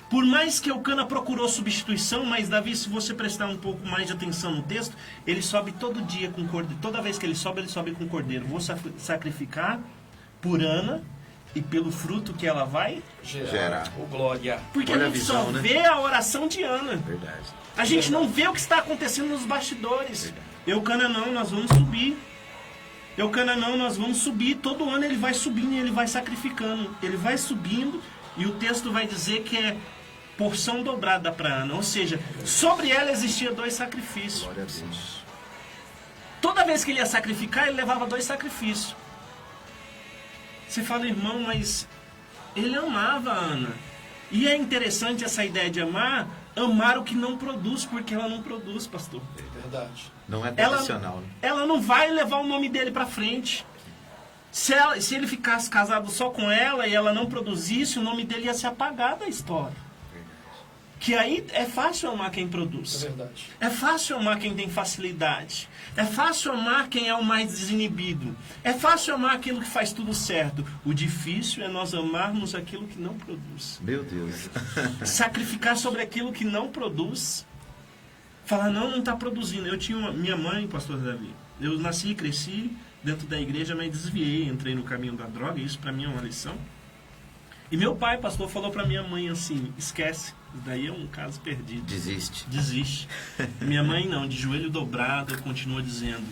[SPEAKER 5] Por mais que Eucana procurou substituição, mas Davi, se você prestar um pouco mais de atenção no texto, ele sobe todo dia com cordeiro. Toda vez que ele sobe com cordeiro. Vou sacrificar por Ana e pelo fruto que ela vai
[SPEAKER 1] Gerar.
[SPEAKER 4] Oh, glória.
[SPEAKER 5] Porque
[SPEAKER 1] Olha
[SPEAKER 5] a
[SPEAKER 1] a
[SPEAKER 5] gente
[SPEAKER 1] visão,
[SPEAKER 5] só
[SPEAKER 1] né?
[SPEAKER 5] vê a oração de Ana.
[SPEAKER 1] Verdade.
[SPEAKER 5] A gente não vê o que está acontecendo nos bastidores. Eucana, não, nós vamos subir. Eucana, não, nós vamos subir. Todo ano ele vai subindo e ele vai sacrificando. Ele vai subindo e o texto vai dizer que é porção dobrada para Ana. Ou seja, sobre ela existia 2 sacrifícios.
[SPEAKER 1] Glória a Deus.
[SPEAKER 5] Toda vez que ele ia sacrificar, ele levava 2 sacrifícios. Você fala, irmão, mas ele amava a Ana. E é interessante essa ideia de amar o que não produz, porque ela não produz, pastor.
[SPEAKER 4] Verdade.
[SPEAKER 1] Não é tradicional, né?
[SPEAKER 5] Ela não vai levar o nome dele para frente. Se ele ficasse casado só com ela e ela não produzisse, o nome dele ia se apagar da história. Que aí é fácil amar quem produz.
[SPEAKER 4] É verdade.
[SPEAKER 5] É fácil amar quem tem facilidade. É fácil amar quem é o mais desinibido. É fácil amar aquilo que faz tudo certo. O difícil é nós amarmos aquilo que não produz.
[SPEAKER 1] Meu Deus.
[SPEAKER 5] Sacrificar sobre aquilo que não produz. Falar, não está produzindo. Eu tinha minha mãe, pastor Davi. Eu nasci e cresci dentro da igreja, mas desviei, entrei no caminho da droga. Isso para mim é uma lição. E meu pai, pastor, falou para minha mãe assim, esquece. Isso daí é um caso perdido.
[SPEAKER 1] Desiste.
[SPEAKER 5] Desiste. Minha mãe não, de joelho dobrado, continua dizendo,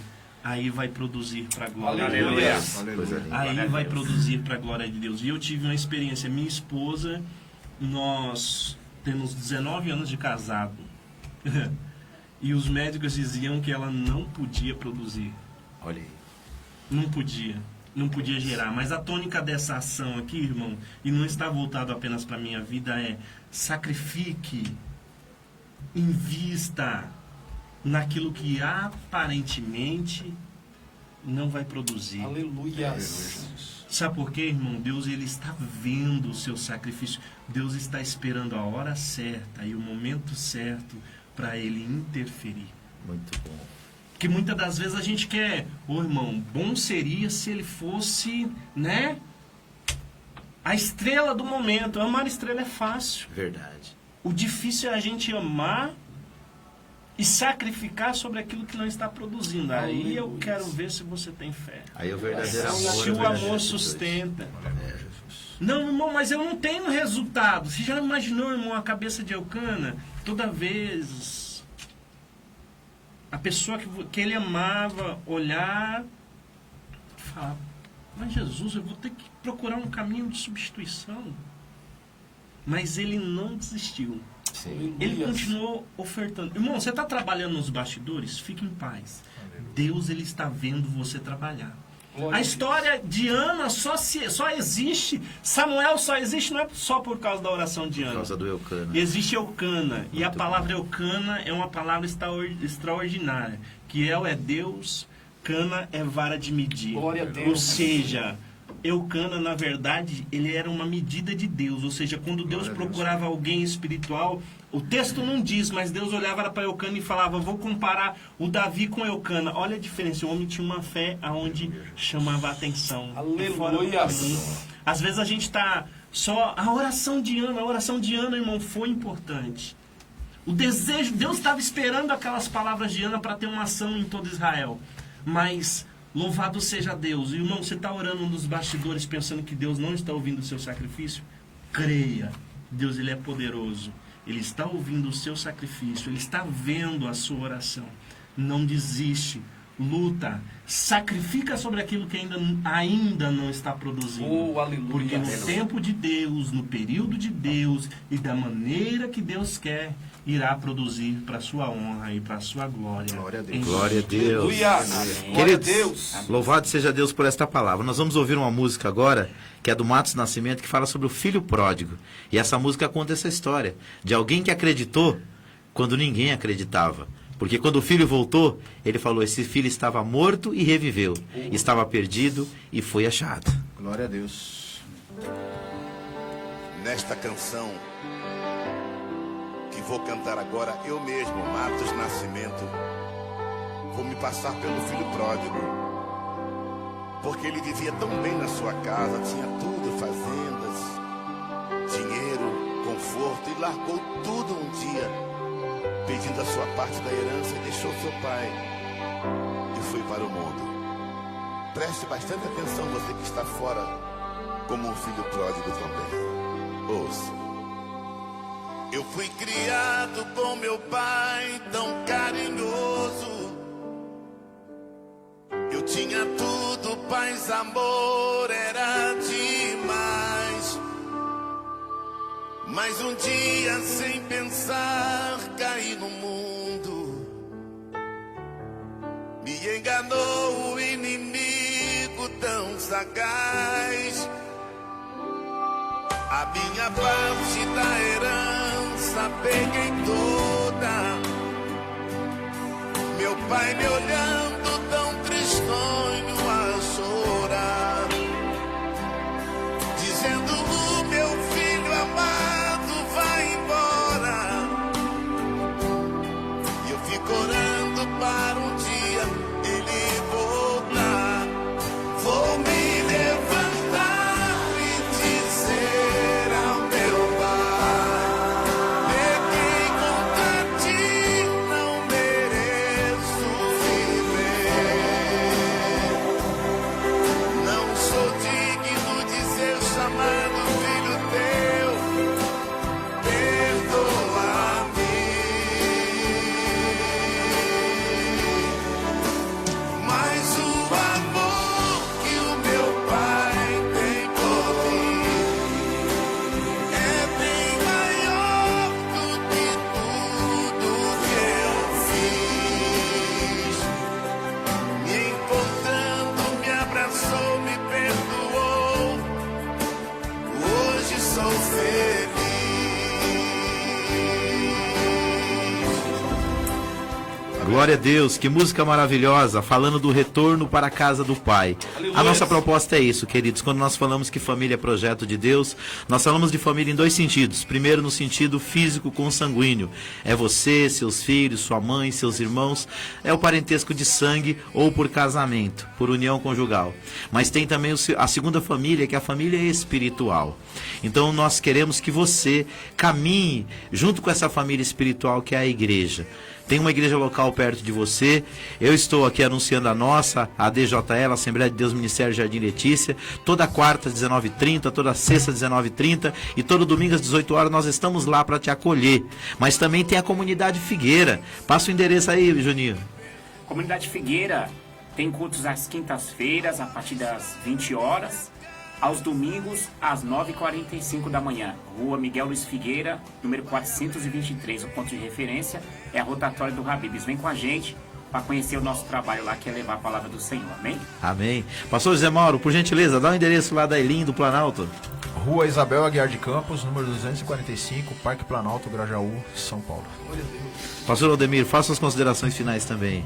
[SPEAKER 5] aí vai produzir para a glória de
[SPEAKER 4] Aleluia.
[SPEAKER 5] Deus.
[SPEAKER 1] Coisa linda.
[SPEAKER 5] Aí vai produzir para a glória de Deus. E eu tive uma experiência, minha esposa, nós temos 19 anos de casado. E os médicos diziam que ela não podia produzir.
[SPEAKER 1] Olha aí.
[SPEAKER 5] Não podia gerar. Mas a tônica dessa ação aqui, irmão, e não está voltado apenas para a minha vida, é sacrifique, invista naquilo que aparentemente não vai produzir.
[SPEAKER 4] Aleluia.
[SPEAKER 5] Sabe por quê, irmão? Deus, ele está vendo o seu sacrifício. Deus está esperando a hora certa e o momento certo para ele interferir.
[SPEAKER 1] Muito bom.
[SPEAKER 5] Que muitas das vezes a gente quer, irmão, bom seria se ele fosse, né? A estrela do momento. Amar a estrela é fácil.
[SPEAKER 1] Verdade.
[SPEAKER 5] O difícil é a gente amar e sacrificar sobre aquilo que não está produzindo. Aí eu quero ver se você tem fé.
[SPEAKER 1] Aí o verdadeiro amor.
[SPEAKER 5] Se o
[SPEAKER 1] verdadeiro
[SPEAKER 5] amor
[SPEAKER 1] atitude.
[SPEAKER 5] sustenta.
[SPEAKER 1] É, Jesus.
[SPEAKER 5] Não, irmão, mas eu não tenho resultado. Você já imaginou, irmão, a cabeça de Eucana? Toda vez a pessoa que ele amava olhar e falar, mas Jesus, eu vou ter que procurar um caminho de substituição. Mas ele não desistiu.
[SPEAKER 1] Sim.
[SPEAKER 5] Ele continuou ofertando. Irmão, você está trabalhando nos bastidores? Fique em paz. Deus, ele está vendo você trabalhar. A história de Ana só existe, Samuel só existe, não é só por causa da oração de
[SPEAKER 1] Por
[SPEAKER 5] Ana.
[SPEAKER 1] causa do Eucana.
[SPEAKER 5] Existe Eucana, e a
[SPEAKER 1] Muito
[SPEAKER 5] palavra Eucana é uma palavra extraordinária, que é Deus, Cana é vara de medir.
[SPEAKER 4] Glória a Deus.
[SPEAKER 5] Ou seja, Eucana, na verdade, ele era uma medida de Deus. Ou seja, quando Deus
[SPEAKER 6] Glória a Deus.
[SPEAKER 5] procurava alguém espiritual, o texto não diz, mas Deus olhava para Eucana e falava, vou comparar o Davi com Eucana. Olha a diferença, o homem tinha uma fé aonde chamava a atenção.
[SPEAKER 4] Aleluia.
[SPEAKER 5] Fora do comum. Às vezes a gente está só... A oração de Ana, irmão, foi importante. O desejo... Deus estava esperando aquelas palavras de Ana para ter uma ação em todo Israel. Mas... Louvado seja Deus. Irmão, você está orando nos bastidores pensando que Deus não está ouvindo o seu sacrifício? Creia. Deus, ele é poderoso. Ele está ouvindo o seu sacrifício. Ele está vendo a sua oração. Não desiste. luta, sacrifica sobre aquilo que ainda não está produzindo.
[SPEAKER 4] Oh, aleluia.
[SPEAKER 5] Porque no tempo de Deus, no período de Deus e da maneira que Deus quer, irá produzir para sua honra e para sua glória.
[SPEAKER 6] Glória a Deus.
[SPEAKER 1] Glória a Deus.
[SPEAKER 4] Aleluia. Glória a
[SPEAKER 1] Queridos,
[SPEAKER 4] Deus.
[SPEAKER 1] louvado seja Deus por esta palavra. Nós vamos ouvir uma música agora, que é do Matos Nascimento, que fala sobre o filho pródigo. E essa música conta essa história de alguém que acreditou quando ninguém acreditava. Porque quando o filho voltou, ele falou, esse filho estava morto e reviveu. Estava perdido e foi achado.
[SPEAKER 6] Glória a Deus.
[SPEAKER 8] Nesta canção que vou cantar agora, eu mesmo, Matos Nascimento, vou me passar pelo filho pródigo, porque ele vivia tão bem na sua casa, tinha tudo, fazendas, dinheiro, conforto, e largou tudo um dia, pedindo a sua parte da herança, e deixou seu pai e foi para o mundo. Preste bastante atenção, você que está fora, como um filho pródigo também. Ouça. Eu fui criado com meu pai tão carinhoso. Eu tinha tudo, paz, amor, era demais. Mas um dia, sem pensar, caí no mundo. Me enganou o inimigo tão sagaz. A minha parte da herança peguei toda. Meu pai me olhando tão tristonho a chorar, dizendo, o meu filho amado vai embora. E eu fico orando para um dia ele voltar. Vou me levantar e dizer ao meu pai, peguei contra ti, não mereço viver. Não sou digno de ser chamado filho teu, perdoa-me. Mas o amor que o meu pai tem por mim é bem maior do que tudo que eu fiz. Me encontrando, me abraçou, me perdoou. Hoje sou feliz.
[SPEAKER 1] Glória a Deus, que música maravilhosa, falando do retorno para a casa do Pai. A nossa proposta é isso, queridos. Quando nós falamos que família é projeto de Deus, nós falamos de família em dois sentidos. Primeiro, no sentido físico, consanguíneo. É você, seus filhos, sua mãe, seus irmãos. É o parentesco de sangue ou por casamento, por união conjugal. Mas tem também a segunda família, que é a família espiritual. Então, nós queremos que você caminhe junto com essa família espiritual que é a igreja. Tem uma igreja local perto de você. Eu estou aqui anunciando a nossa, a DJL, Assembleia de Deus Ministério Jardim Letícia. Toda quarta, às 19h30, toda sexta, às 19h30 e todo domingo, às 18 horas, nós estamos lá para te acolher. Mas também tem a Comunidade Figueira. Passa o endereço aí, Juninho.
[SPEAKER 3] Comunidade Figueira tem cultos às quintas-feiras, a partir das 20 horas. Aos domingos, às 9h45 da manhã. Rua Miguel Luiz Figueira, número 423. O ponto de referência é a rotatória do Habibs. Vem com a gente para conhecer o nosso trabalho lá, que é levar a palavra do Senhor. Amém?
[SPEAKER 1] Amém. Pastor José Mauro, por gentileza, dá o endereço lá da Elim, do Planalto.
[SPEAKER 6] Rua Isabel Aguiar de Campos, número 245, Parque Planalto, Grajaú, São Paulo.
[SPEAKER 1] Pastor Aldemir, faça as considerações finais também.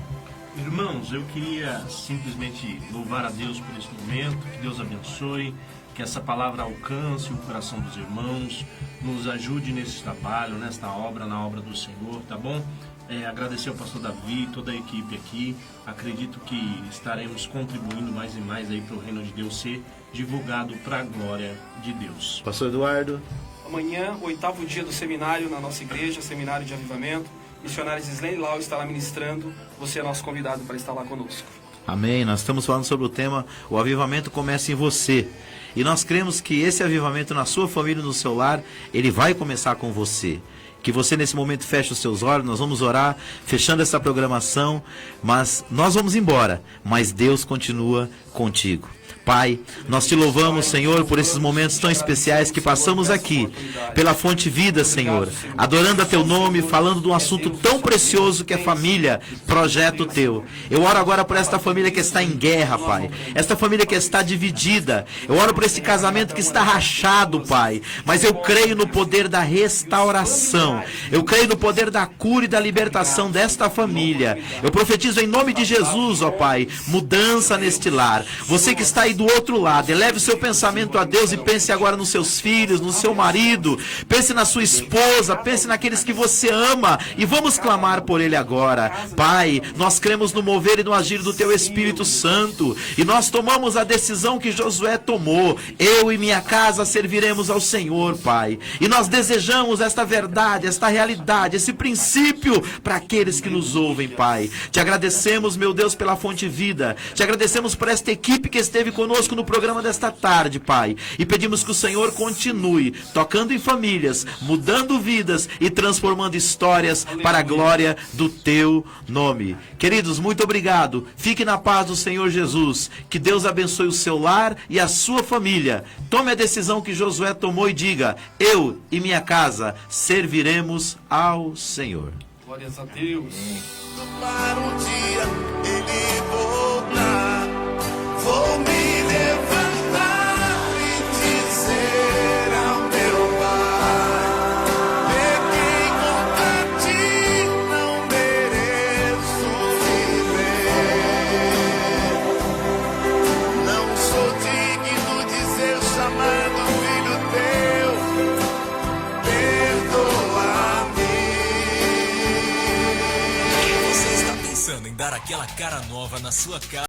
[SPEAKER 5] Irmãos, eu queria simplesmente louvar a Deus por esse momento, que Deus abençoe, que essa palavra alcance o coração dos irmãos, nos ajude nesse trabalho, nesta obra, na obra do Senhor, tá bom? Agradecer ao pastor Davi, toda a equipe aqui. Acredito que estaremos contribuindo mais e mais aí para o reino de Deus ser divulgado para a glória de Deus.
[SPEAKER 1] Pastor Eduardo.
[SPEAKER 4] Amanhã, 8º dia do seminário na nossa igreja, Seminário de Avivamento. Missionários Islane Lau estará ministrando. Você é nosso convidado para estar lá conosco.
[SPEAKER 1] Amém. Nós estamos falando sobre o tema O Avivamento Começa em Você. E nós cremos que esse avivamento na sua família, no seu lar, ele vai começar com você. que você nesse momento feche os seus olhos, nós vamos orar, fechando essa programação, mas nós vamos embora, mas Deus continua contigo. Pai, nós te louvamos, Senhor, por esses momentos tão especiais que passamos aqui, pela Fonte Vida, Senhor, adorando a Teu nome, falando de um assunto tão precioso que é família, projeto Teu. Eu oro agora por esta família que está em guerra, Pai, esta família que está dividida, eu oro por esse casamento que está rachado, Pai, mas eu creio no poder da restauração, eu creio no poder da cura e da libertação desta família. Eu profetizo em nome de Jesus, ó Pai, mudança neste lar. Você que está aí do outro lado, eleve o seu pensamento a Deus e pense agora nos seus filhos, no seu marido, pense na sua esposa, pense naqueles que você ama e vamos clamar por ele agora. Pai, nós cremos no mover e no agir do Teu Espírito Santo e nós tomamos a decisão que Josué tomou. Eu e minha casa serviremos ao Senhor, Pai, e nós desejamos esta verdade, esta realidade, esse princípio para aqueles que nos ouvem, Pai. Te agradecemos, meu Deus, pela Fonte Vida, te agradecemos por esta equipe que esteve conosco no programa desta tarde, Pai, e pedimos que o Senhor continue tocando em famílias, mudando vidas e transformando histórias para a glória do Teu nome. Queridos, muito obrigado. Fique na paz do Senhor Jesus. Que Deus abençoe o seu lar e a sua família. Tome a decisão que Josué tomou e diga: eu e minha casa serviremos ao Senhor.
[SPEAKER 4] Glórias a Deus.
[SPEAKER 7] Para um dia Ele voltar, vou me levantar e dizer ao meu Pai: pequei contra Ti, não mereço viver. Não sou digno de ser chamado filho Teu, perdoa-me.
[SPEAKER 2] Você está pensando em dar aquela cara nova na sua casa?